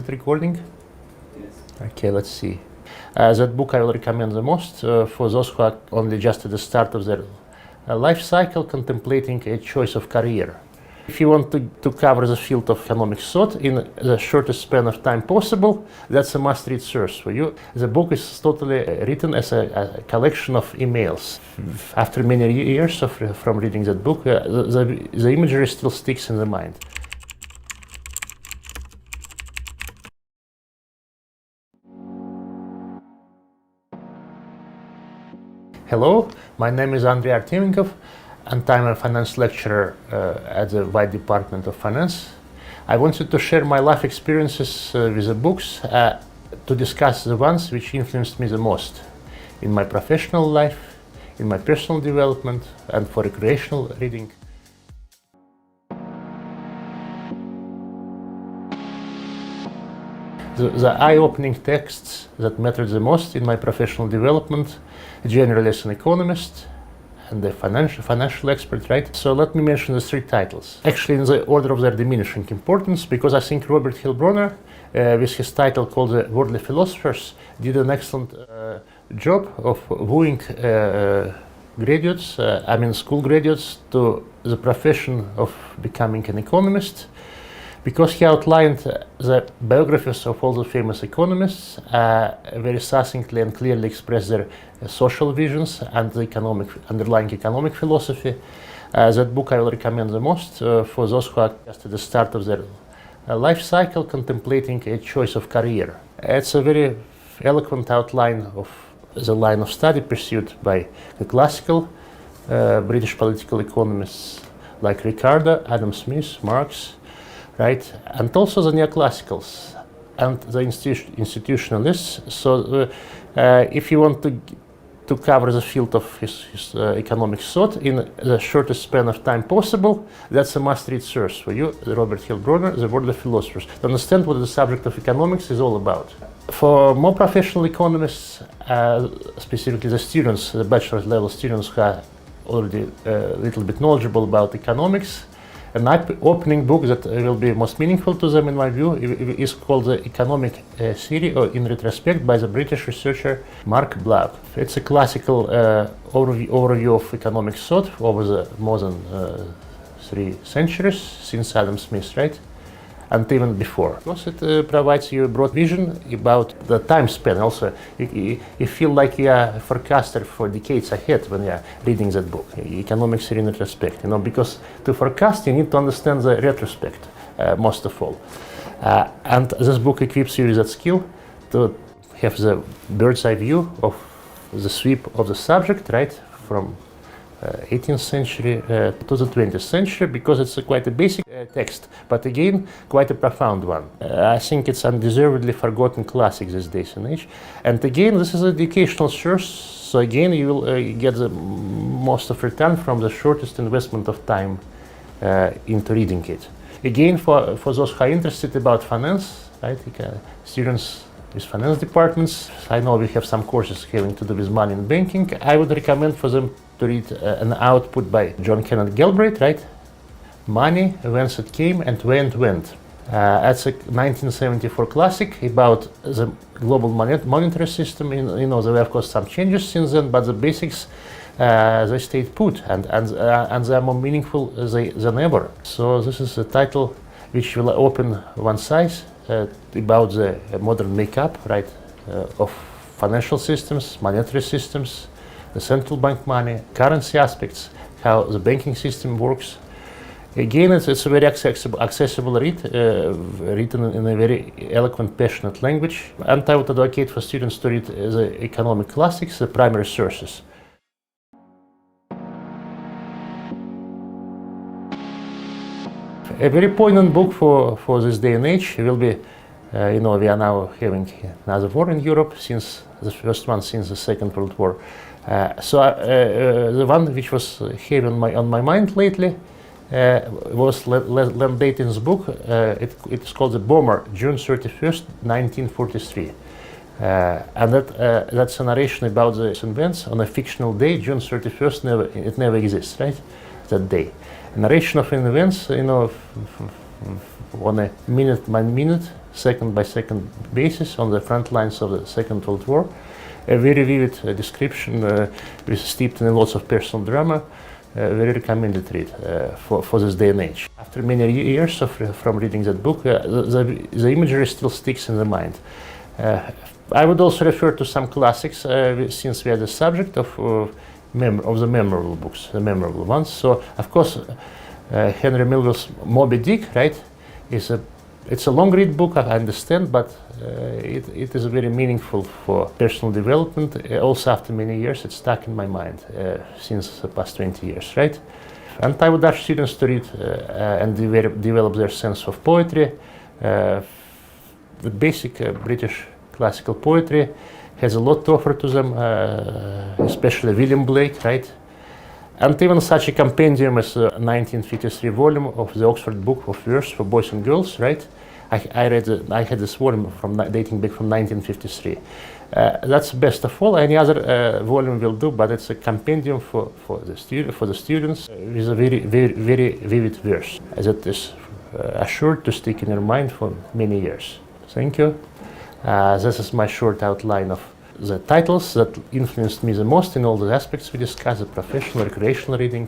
it recording? Yes. Okay, let's see. That book I will recommend the most for those who are only just at the start of their life cycle, contemplating a choice of career. If you want to cover the field of economic thought in the shortest span of time possible, that's a must-read source for you. The book is totally written as a collection of emails. After many years from reading that book, the imagery still sticks in the mind. Hello, my name is Andrey Artemenkov, and I'm a finance lecturer at the WIUT Department of Finance. I wanted to share my life experiences with the books to discuss the ones which influenced me the most in my professional life, in my personal development, and for recreational reading. The eye-opening texts that mattered the most in my professional development, generally as an economist and a financial expert, right? So let me mention the three titles. Actually, in the order of their diminishing importance, because I think Robert Hilbroner, with his title called The Worldly Philosophers, did an excellent job of wooing school graduates to the profession of becoming an economist, because he outlined the biographies of all the famous economists, very succinctly and clearly expressed their social visions and the underlying economic philosophy. That book I will recommend the most for those who are just at the start of their life cycle, contemplating a choice of career. It's a very eloquent outline of the line of study pursued by the classical British political economists like Ricardo, Adam Smith, Marx, right, and also the neoclassicals and the institutionalists. So if you want to cover the field of his economic thought in the shortest span of time possible, that's a must-read source for you, Robert Hilbroner, The Worldly Philosophers, to understand what the subject of economics is all about. For more professional economists, specifically the students, the bachelor's level students who are already a little bit knowledgeable about economics, an opening book that will be most meaningful to them, in my view, is called The Economic Theory, or in Retrospect, by the British researcher Mark Black. It's a classical overview of economic thought over the more than 3 centuries, since Adam Smith, right? And even before. Because it provides you a broad vision about the time span. Also, you feel like you are a forecaster for decades ahead when you are reading that book, Economics in Retrospect. You know, because to forecast, you need to understand the retrospect, most of all. And this book equips you with that skill to have the bird's eye view of the sweep of the subject, right, from 18th century to the 20th century, because it's quite a basic text, but again, quite a profound one. I think it's undeservedly forgotten classic these days and age. And again, this is an educational source, so again, you will get the most of return from the shortest investment of time into reading it. Again, for those who are interested about finance, right, students with finance departments, I know we have some courses having to do with money and banking. I would recommend for them to read an output by John Kenneth Galbraith, right? Money, Whence It Came and Where It Went. That's a 1974 classic about the global monetary system. There were of course some changes since then, but the basics they stayed put, and they are more meaningful than ever. So this is a title which will open one side about the modern makeup, right, of financial systems, monetary systems, the central bank money, currency aspects, how the banking system works. Again, it's a very accessible read, written in a very eloquent, passionate language. And I would advocate for students to read the economic classics, the primary sources. A very poignant book for this day and age will be, we are now having another war in Europe, since the first one since the Second World War. The one which was heavy on my mind lately was Len Deighton's book. It's called The Bomber, June 31st, 1943. And that's a narration about the events on a fictional day, June 31st, it never exists, right? That day. A narration of events, on a minute by minute second-by-second basis on the front lines of the Second World War. A very vivid description steeped in lots of personal drama. Very recommended read for this day and age. After many years from reading that book, the imagery still sticks in the mind. I would also refer to some classics since we are the subject of the memorable books, the memorable ones. So, of course, Henry Melville's Moby Dick, right, it's a long read book, I understand, but it is very meaningful for personal development. Also, after many years, it's stuck in my mind since the past 20 years, right? And I would urge students to read and develop their sense of poetry. The basic British classical poetry has a lot to offer to them, especially William Blake, right? And even such a compendium as a 1953 volume of the Oxford Book of Verse for Boys and Girls, right? I had this volume dating back from 1953. That's best of all. Any other volume will do, but it's a compendium for the students with a very vivid verse that is assured to stick in your mind for many years. Thank you. This is my short outline of the titles that influenced me the most in all the aspects we discussed: the professional, recreational reading,